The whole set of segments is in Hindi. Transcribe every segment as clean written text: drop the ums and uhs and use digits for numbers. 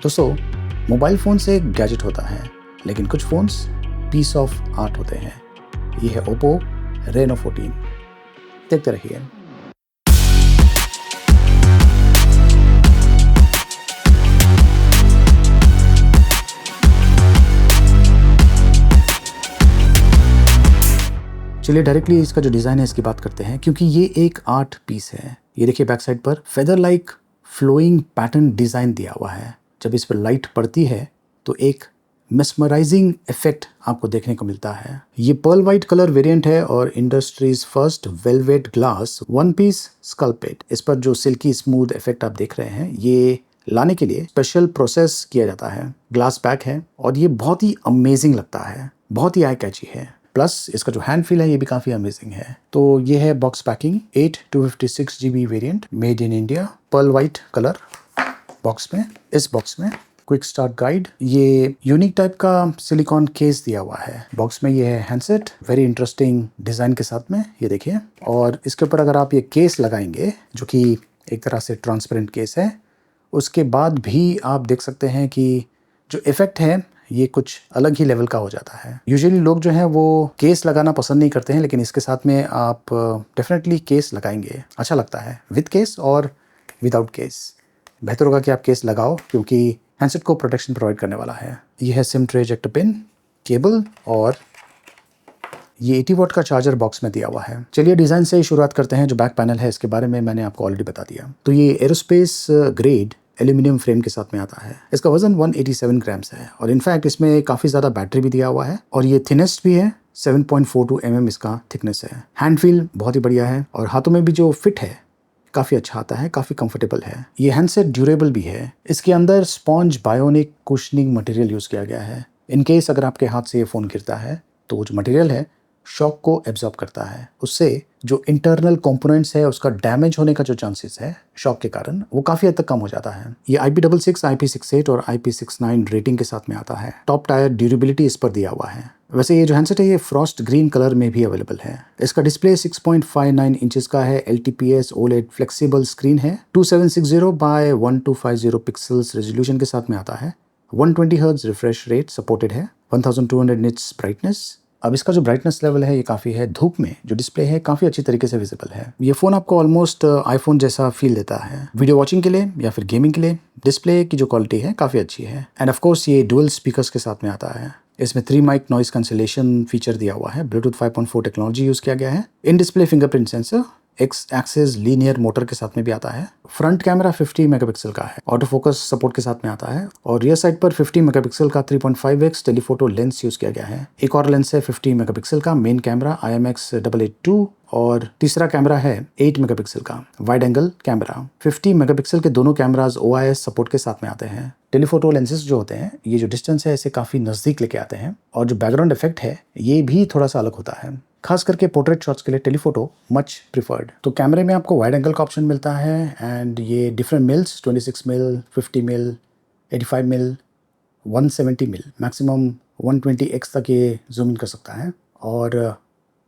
दोस्तों, मोबाइल फ़ोन से एक गैजेट होता है, लेकिन कुछ फ़ोन्स पीस ऑफ आर्ट होते हैं। ये है ओप्पो रेनो 14। देखते रहिए। चलिए डायरेक्टली इसका जो डिज़ाइन है इसकी बात करते हैं, क्योंकि ये एक आर्ट पीस है। ये देखिए बैक साइड पर feather like flowing pattern design दिया हुआ है। जब इस पर लाइट पड़ती है तो एक मेस्मराइजिंग इफेक्ट आपको देखने को मिलता है। ये पर्ल वाइट कलर वेरिएंट है और industries first velvet glass one piece sculpted. इस पर जो सिल्की स्मूथ इफेक्ट आप देख रहे हैं, ये लाने के लिए स्पेशल प्रोसेस किया जाता है। ग्लास बैक है और ये बहुत ही अमेजिंग लगता है, बहुत ही आई कैची है। प्लस इसका जो हैंड फील है ये भी काफ़ी अमेजिंग है। तो ये है box packing 8 256 GB variant, made in India, pearl white colour box में। इस बॉक्स में क्विक स्टार्ट गाइड, ये यूनिक टाइप का सिलिकॉन केस दिया हुआ है। बॉक्स में ये है हैंडसेट, वेरी इंटरेस्टिंग डिज़ाइन के साथ में, ये देखिए। और इसके ऊपर अगर आप ये केस लगाएंगे, जो कि एक तरह से ट्रांसपेरेंट केस है, उसके बाद भी आप देख सकते हैं कि जो इफ़ेक्ट है ये कुछ अलग ही लेवल का हो जाता है। यूजुअली लोग जो हैं वो केस लगाना पसंद नहीं करते हैं, लेकिन इसके साथ में आप डेफिनेटली केस लगाएंगे, अच्छा लगता है। विद केस और विदाउट केस बेहतर होगा कि आप केस लगाओ, क्योंकि हैंडसेट को प्रोटेक्शन प्रोवाइड करने वाला है। यह है SIM tray ejector pin, cable और ये 80 वॉट का चार्जर बॉक्स में दिया हुआ है। चलिए डिज़ाइन से ही शुरुआत करते हैं। जो बैक पैनल है इसके बारे में मैंने आपको ऑलरेडी बता दिया। तो ये एरोस्पेस ग्रेड एल्यूमिनियम फ्रेम के साथ में आता है। इसका वजन 187 ग्राम्स है और इनफैक्ट इसमें काफ़ी ज़्यादा बैटरी भी दिया हुआ है और ये थिनेस्ट भी है, 7.42 mm इसका थिकनेस है। हैंड फील बहुत ही बढ़िया है और हाथों में भी जो फिट है काफ़ी अच्छा आता है, काफ़ी कंफर्टेबल है। ये हैंडसेट ड्यूरेबल भी है। इसके अंदर sponge bionic cushioning material use किया गया है। इन केस अगर आपके हाथ से ये फ़ोन गिरता है तो जो मटेरियल है शॉक को एब्जॉर्ब करता है। उससे जो इंटरनल कंपोनेंट्स है उसका डैमेज होने का जो चांसेस है शॉक के कारण, वो काफ़ी हद तक कम हो जाता है। ये IP66, IP68 और IP69 रेटिंग के साथ में आता है। टॉप टायर ड्यूरेबिलिटी इस पर दिया हुआ है। वैसे ये जो हैंडसेट है ये फ्रॉस्ट ग्रीन कलर में भी अवेलेबल है। इसका डिस्प्ले 6.59 इंचेस का है। LTPS OLED फ्लेक्सिबल स्क्रीन है। 2760 बाय 1250 पिक्सल्स रेजोल्यूशन के साथ में आता है। 120 हर्ट्ज रिफ्रेश रेट सपोर्टेड है। 1200 निट्स ब्राइटनेस। अब इसका जो ब्राइटनेस लेवल है ये काफ़ी है। धूप में जो डिस्प्ले है काफ़ी अच्छी तरीके से विजिबल है। ये फ़ोन आपको ऑलमोस्ट आईफोन जैसा फील देता है। वीडियो वॉचिंग के लिए या फिर गेमिंग के लिए डिस्प्ले की जो क्वालिटी है काफ़ी अच्छी है। एंड ऑफ कोर्स ये डुअल स्पीकर्स के साथ में आता है। इसमें 3 माइक नॉइस कैंसिलेशन फीचर दिया हुआ है। ब्लूटूथ 5.4 टेक्नोलॉजी यूज़ किया गया है। In display fingerprint sensor, x axis linear motor के साथ में भी आता है। फ्रंट कैमरा 50 मेगापिक्सल का है, ऑटो फोकस सपोर्ट के साथ में आता है। और रियर साइड पर 50 मेगापिक्सल का 3.5x टेलीफोटो लेंस यूज किया गया है। एक और लेंस है 50 मेगापिक्सल का मेन कैमरा IMX882 और तीसरा कैमरा है 8 मेगापिक्सल का वाइड एंगल कैमरा। 50 मेगापिक्सल के दोनों कैमराज OIS सपोर्ट के साथ में आते हैं। टेलीफोटो लेंसेज जो होते हैं ये जो डिस्टेंस है इसे काफ़ी नज़दीक लेके आते हैं और जो बैकग्राउंड इफेक्ट है ये भी थोड़ा सा अलग होता है। खास करके पोर्ट्रेट शॉट्स के लिए टेलीफोटो मच प्रिफर्ड। तो कैमरे में आपको वाइड एंगल का ऑप्शन मिलता है एंड ये डिफरेंट मिल्स 26 मिल, 50 मिल, 85 मिल, 170 मिल, मैक्सिमम 120x तक ये जूम इन कर सकता है। और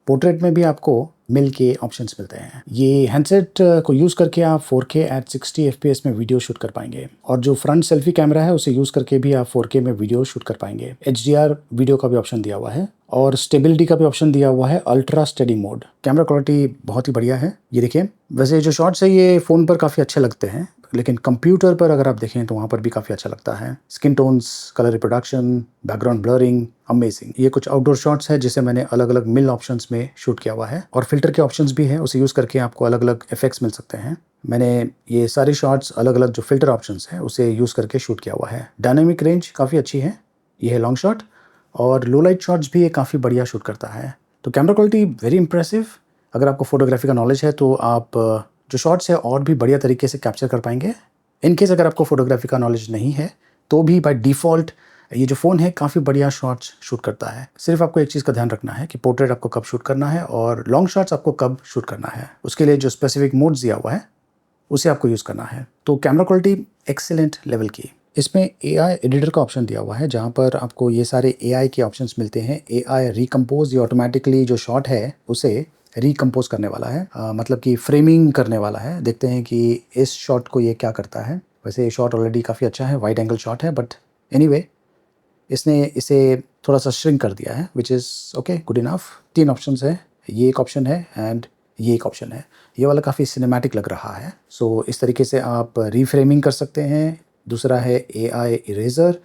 पोर्ट्रेट में भी आपको मिल के ऑप्शंस मिलते हैं। ये हैंडसेट को यूज़ करके आप 4K at 60 FPS में वीडियो शूट कर पाएंगे और जो फ्रंट सेल्फी कैमरा है उसे यूज़ करके भी आप 4K में वीडियो शूट कर पाएंगे। HDR वीडियो का भी ऑप्शन दिया हुआ है और स्टेबिलिटी का भी ऑप्शन दिया हुआ है, ultra steady mode. Camera quality बहुत ही बढ़िया है, ये देखिए। वैसे जो शॉट्स है ये फ़ोन पर काफ़ी अच्छे लगते हैं, लेकिन कंप्यूटर पर अगर आप देखें तो वहाँ पर भी काफ़ी अच्छा लगता है। Skin tones, colour reproduction, background blurring, amazing. ये कुछ आउटडोर शॉट्स है जिसे मैंने अलग अलग मिल ऑप्शंस में शूट किया हुआ है और फिल्टर के ऑप्शंस भी हैं, उसे यूज़ करके आपको अलग अलग इफेक्ट्स मिल सकते हैं। मैंने ये सारे शॉट्स अलग अलग जो फिल्टर ऑप्शंस हैं उसे यूज़ करके शूट किया हुआ है। डायनामिक रेंज काफ़ी अच्छी है। ये है लॉन्ग शॉट और लो लाइट शॉट्स भी ये काफ़ी बढ़िया शूट करता है। तो कैमरा क्वालिटी वेरी इंप्रेसिव। अगर आपको फोटोग्राफी का नॉलेज है तो आप जो शॉट्स है और भी बढ़िया तरीके से कैप्चर कर पाएंगे। इन केस अगर आपको फोटोग्राफी का नॉलेज नहीं है तो भी बाय डिफ़ॉल्ट ये जो फ़ोन है काफ़ी बढ़िया शॉट्स शूट करता है। सिर्फ आपको एक चीज़ का ध्यान रखना है कि पोर्ट्रेट आपको कब शूट करना है और लॉन्ग शॉट्स आपको कब शूट करना है। उसके लिए जो स्पेसिफिक मोड्स दिया हुआ है उसे आपको यूज़ करना है। तो कैमरा क्वालिटी एक्सीलेंट लेवल की। इसमें AI एडिटर का ऑप्शन दिया हुआ है जहाँ पर आपको ये सारे AI के ऑप्शंस मिलते हैं। AI रिकम्पोज, ये ऑटोमेटिकली जो शॉट है उसे रिकम्पोज करने वाला है, मतलब कि फ्रेमिंग करने वाला है। देखते हैं कि इस शॉट को ये क्या करता है। वैसे ये शॉट ऑलरेडी काफ़ी अच्छा है, वाइड एंगल शॉट है, बट एनीवे इसने इसे थोड़ा सा श्रिंक कर दिया है, which is okay, good enough. 3 options है, ये एक ऑप्शन है एंड ये एक ऑप्शन है। ये वाला काफ़ी सिनेमैटिक लग रहा है। सो इस तरीके से आप रीफ्रेमिंग कर सकते हैं। दूसरा है AI इरेज़र,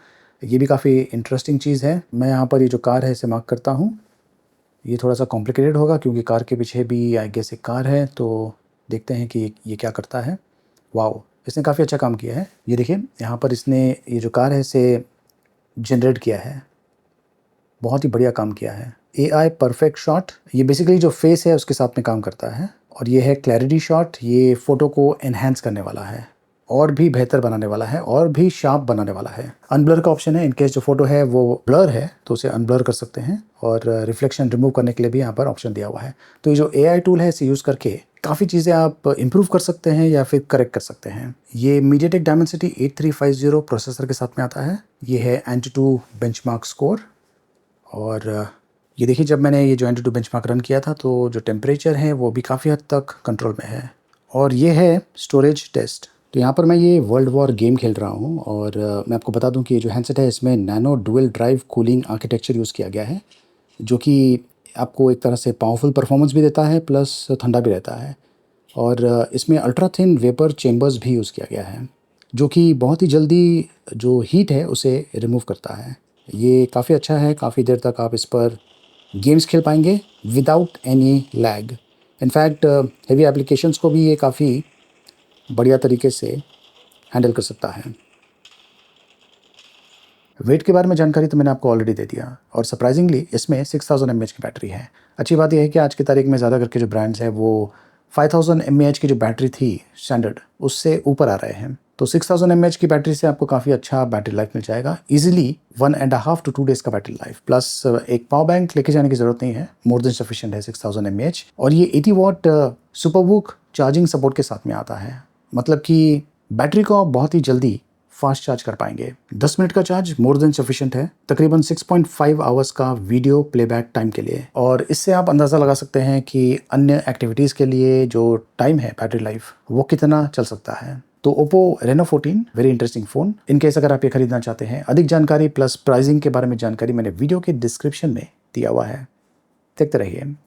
ये भी काफ़ी इंटरेस्टिंग चीज़ है। मैं यहाँ पर ये जो कार है इसे मार्क करता हूँ। ये थोड़ा सा कॉम्प्लिकेटेड होगा क्योंकि कार के पीछे भी आई गेस एक कार है, तो देखते हैं कि ये क्या करता है। वाओ, इसने काफ़ी अच्छा काम किया है। ये देखिए यहाँ पर इसने ये जो कार है इसे जनरेट किया है, बहुत ही बढ़िया काम किया है। AI परफेक्ट शॉट, ये बेसिकली जो फेस है उसके साथ में काम करता है। और ये है क्लैरिटी शॉट, ये फ़ोटो को एनहांस करने वाला है और भी बेहतर बनाने वाला है और भी शार्प बनाने वाला है। अनब्लर का ऑप्शन है, इनकेस जो फोटो है वो ब्लर है तो उसे अनब्लर कर सकते हैं, और रिफ्लेक्शन रिमूव करने के लिए भी यहाँ पर ऑप्शन दिया हुआ है। तो ये जो AI टूल है इसे यूज़ करके काफ़ी चीज़ें आप इम्प्रूव कर सकते हैं या फिर करेक्ट कर सकते हैं। ये MediaTek Dimensity 8350 प्रोसेसर के साथ में आता है। ये है Antutu बेंचमार्क स्कोर। और ये देखिए जब मैंने ये जो Antutu बेंचमार्क रन किया था तो जो टेम्परेचर है वो भी काफ़ी हद तक कंट्रोल में है। और ये है स्टोरेज टेस्ट। तो यहाँ पर मैं ये वर्ल्ड वॉर गेम खेल रहा हूँ, और मैं आपको बता दूँ कि ये जो हैंडसेट है इसमें nano dual drive cooling architecture use किया गया है, जो कि आपको एक तरह से पावरफुल परफॉर्मेंस भी देता है प्लस ठंडा भी रहता है। और इसमें अल्ट्रा थिन वेपर चेम्बर्स भी यूज़ किया गया है, जो कि बहुत ही जल्दी जो हीट है उसे रिमूव करता है। ये काफ़ी अच्छा है, काफ़ी देर तक आप इस पर गेम्स खेल पाएंगे without any lag. In fact heavy applications को भी ये काफ़ी बढ़िया तरीके से हैंडल कर सकता है। वेट के बारे में जानकारी तो मैंने आपको ऑलरेडी दे दिया, और सरप्राइजिंगली इसमें 6000 mAh की बैटरी है। अच्छी बात यह है कि आज की तारीख में ज़्यादा करके जो ब्रांड्स हैं वो 5000 mAh की जो बैटरी थी स्टैंडर्ड उससे ऊपर आ रहे हैं। तो 6000 mAh की बैटरी से आपको काफ़ी अच्छा बैटरी लाइफ मिल जाएगा, इजीली 1.5 to 2 डेज़ का बैटरी लाइफ, प्लस एक पावर बैंक लेके जाने की ज़रूरत नहीं है, मोर देन सफिशिएंट है 6000 mAh। और ये 80 वाट सुपरवूक चार्जिंग सपोर्ट के साथ में आता है, मतलब कि बैटरी को आप बहुत ही जल्दी फास्ट चार्ज कर पाएंगे। 10 मिनट का चार्ज मोर देन सफिशिएंट है, तकरीबन 6.5 आवर्स का वीडियो प्लेबैक टाइम के लिए। और इससे आप अंदाज़ा लगा सकते हैं कि अन्य एक्टिविटीज़ के लिए जो टाइम है बैटरी लाइफ वो कितना चल सकता है। तो Oppo Reno 14 very interesting phone. In case अगर आप ये खरीदना चाहते हैं, अधिक जानकारी प्लस प्राइसिंग के बारे में जानकारी मैंने वीडियो के डिस्क्रिप्शन में दिया हुआ है, देखते रहिए।